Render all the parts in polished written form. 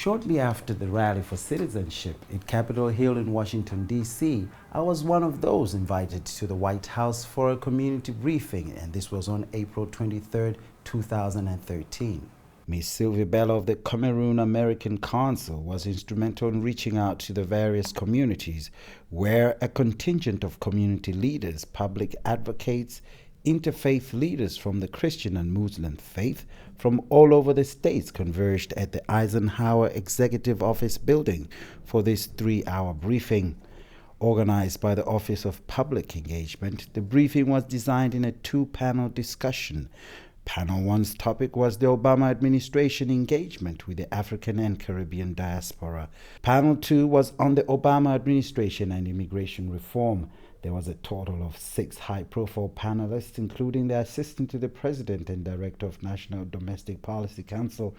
Shortly after the rally for citizenship at Capitol Hill in Washington, D.C., I was one of those invited to the White House for a community briefing, and this was on April 23, 2013. Ms. Sylvie Bello of the Cameroon American Council was instrumental in reaching out to the various communities where a contingent of community leaders, public advocates, interfaith leaders from the Christian and Muslim faith from all over the states converged at the Eisenhower Executive Office building for this 3-hour briefing. Organized by the Office of Public Engagement, the briefing was designed in a 2-panel discussion. Panel 1's topic was the Obama administration engagement with the African and Caribbean diaspora. Panel 2 was on the Obama administration and immigration reform. There was a total of 6 high-profile panelists, including the Assistant to the President and Director of National Domestic Policy Council,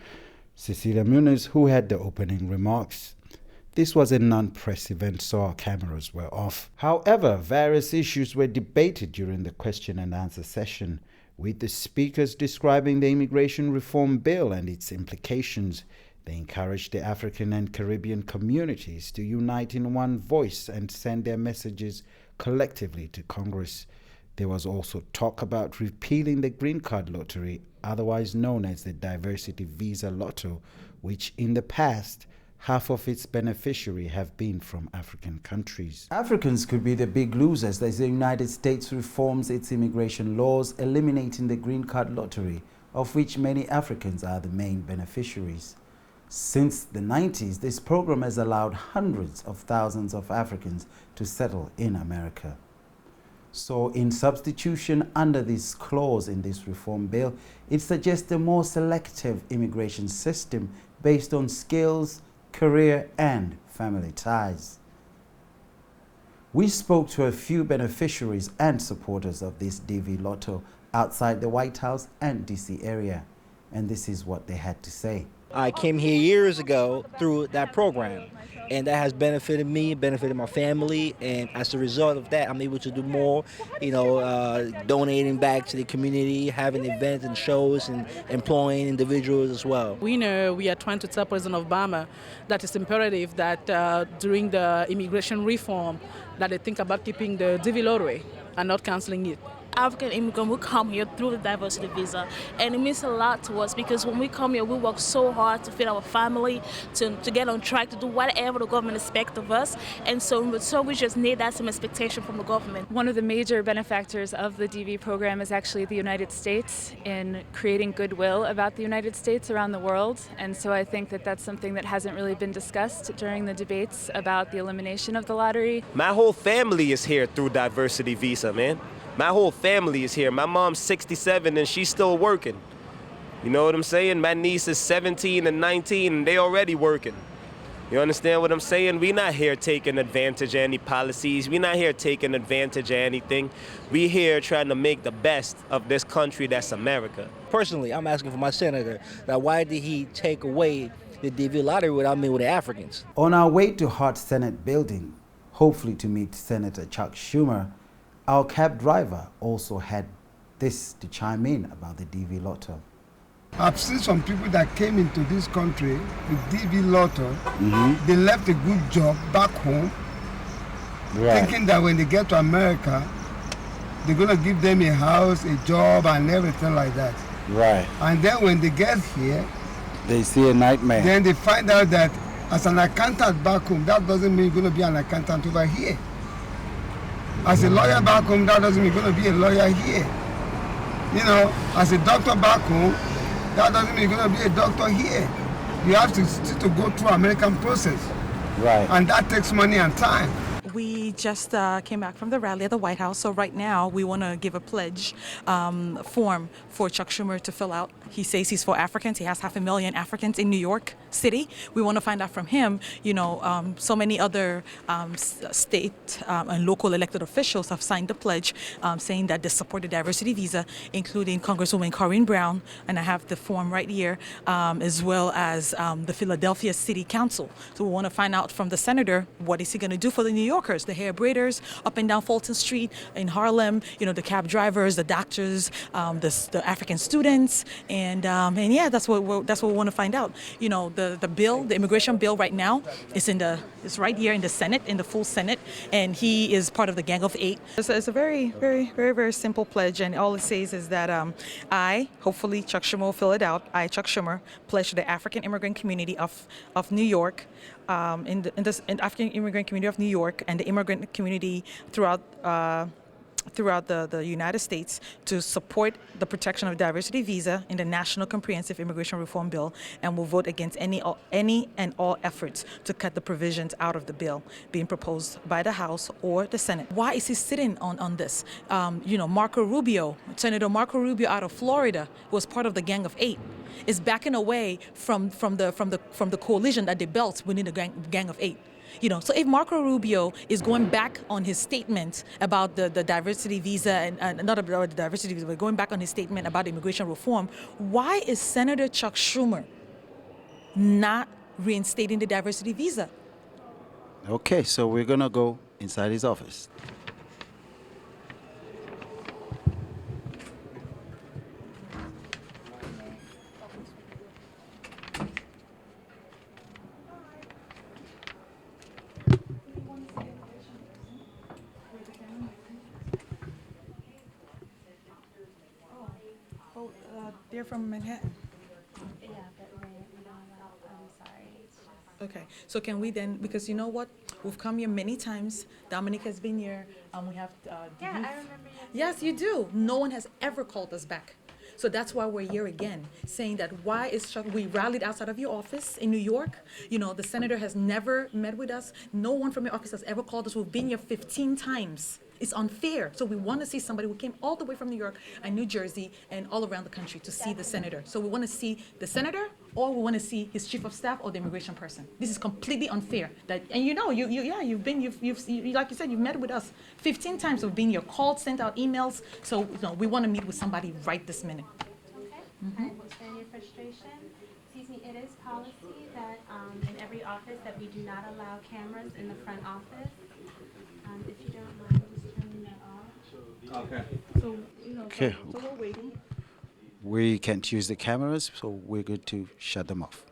Cecilia Muniz, who had the opening remarks. This was a non-press event, so our cameras were off. However, various issues were debated during the question and answer session, with the speakers describing the immigration reform bill and its implications. They encouraged the African and Caribbean communities to unite in one voice and send their messages collectively to Congress. There was also talk about repealing the green card lottery, otherwise known as the diversity visa lotto, which in the past, half of its beneficiaries have been from African countries. Africans could be the big losers as the United States reforms its immigration laws, eliminating the green card lottery, of which many Africans are the main beneficiaries. Since the 90s, this program has allowed hundreds of thousands of Africans to settle in America. So in substitution under this clause in this reform bill, it suggests a more selective immigration system based on skills, career, and family ties. We spoke to a few beneficiaries and supporters of this DV Lotto outside the White House and DC area, and this is what they had to say. I came here years ago through that program, and that has benefited me, benefited my family, and as a result of that, I'm able to do more, donating back to the community, having events and shows, and employing individuals as well. We know we are trying to tell President Obama that it's imperative that during the immigration reform that they think about keeping the DV lottery and not canceling it. African immigrants will come here through the diversity visa, and it means a lot to us because when we come here, we work so hard to feed our family, to get on track, to do whatever the government expects of us, and so we just need that same expectation from the government. One of the major benefactors of the DV program is actually the United States in creating goodwill about the United States around the world, and so I think that that's something that hasn't really been discussed during the debates about the elimination of the lottery. My whole family is here through diversity visa, man. My whole family is here. My mom's 67 and she's still working. You know what I'm saying? My niece is 17 and 19 and they already working. You understand what I'm saying? We're not here taking advantage of any policies. We're not here taking advantage of anything. We're here trying to make the best of this country that's America. Personally, I'm asking for my senator that why did he take away the DV lottery without me with the Africans? On our way to Hart Senate Building, hopefully to meet Senator Chuck Schumer, our cab driver also had this to chime in about the DV Lotto. I've seen some people that came into this country with DV Lotto. They left a good job back home, thinking that when they get to America, they're going to give them a house, a job, and everything like that. Right. And then when they get here, they see a nightmare. Then they find out that as an accountant back home, that doesn't mean you're going to be an accountant over here. As a lawyer back home, that doesn't mean you're going to be a lawyer here. You know, as a doctor back home, that doesn't mean you're going to be a doctor here. You have to still to go through American process. Right. And that takes money and time. We just came back from the rally at the White House, so right now we want to give a pledge form for Chuck Schumer to fill out. He says he's for Africans. He has 500,000 Africans in New York City. We want to find out from him, so many other state and local elected officials have signed the pledge saying that they support the diversity visa, including Congresswoman Corinne Brown, and I have the form right here, as well as the Philadelphia City Council. So we want to find out from the senator, what is he going to do for the New Yorkers, the hair braiders up and down Fulton Street in Harlem, the cab drivers, the doctors, the African students, and yeah, that's what we want to find out. The bill, the immigration bill right now is right here in the Senate, in the full Senate, and he is part of the Gang of Eight. It's a very, very, very, very simple pledge, and all it says is that I, hopefully Chuck Schumer will fill it out, I, Chuck Schumer, pledge to the African immigrant community of New York, in the African immigrant community of New York and the immigrant community throughout the United States to support the protection of diversity visa in the National Comprehensive Immigration Reform Bill, and will vote against any and all efforts to cut the provisions out of the bill being proposed by the House or the Senate. Why is he sitting on this? Marco Rubio, Senator Marco Rubio out of Florida, was part of the Gang of Eight, is backing away from the coalition that they built within the Gang of Eight. So if Marco Rubio is going back on his statement about the diversity visa and not about the diversity visa, but going back on his statement about immigration reform, why is Senator Chuck Schumer not reinstating the diversity visa? Okay, so we're going to go inside his office. They're from Manhattan. Yeah, but we don't allow, I'm sorry. It's just... Okay, so can we then, because you know what, we've come here many times, Dominic has been here, we have Yeah, I remember you. Yes, you do. No one has ever called us back. So that's why we're here again, saying that why is Chuck, we rallied outside of your office in New York. The senator has never met with us. No one from your office has ever called us. We've been here 15 times. It's unfair. So we want to see somebody who came all the way from New York and New Jersey and all around the country to see the senator. So we want to see the senator, or we want to see his chief of staff or the immigration person. This is completely unfair. You've been, like you said, you've met with us 15 times. We've been here, called, sent out emails. So we want to meet with somebody right this minute. Okay. I understand your frustration. Excuse me, it is policy that in every office that we do not allow cameras in the front office. If you don't mind just turning that off. Okay. So, Okay. so we're waiting. We can't use the cameras, so we're good to shut them off.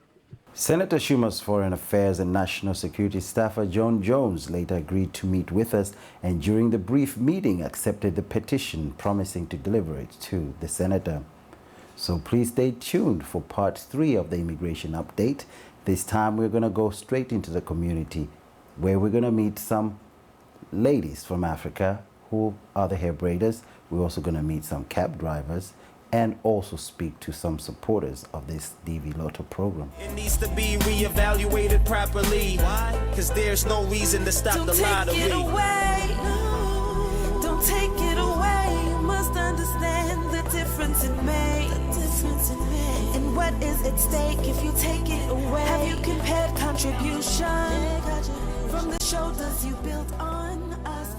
Senator Schumer's Foreign Affairs and National Security staffer John Jones later agreed to meet with us, and during the brief meeting accepted the petition, promising to deliver it to the senator. So please stay tuned for part 3 of the immigration update. This time we're going to go straight into the community, where we're going to meet some ladies from Africa who are the hair braiders. We're also going to meet some cab drivers and also speak to some supporters of this DV Lotto program. It needs to be reevaluated properly. Why? Because there's no reason to stop the lottery. Don't take it away. No. Don't take it away. You must understand the difference it makes. And what is at stake if you take it away? Have you compared contribution from the shoulders you built on us?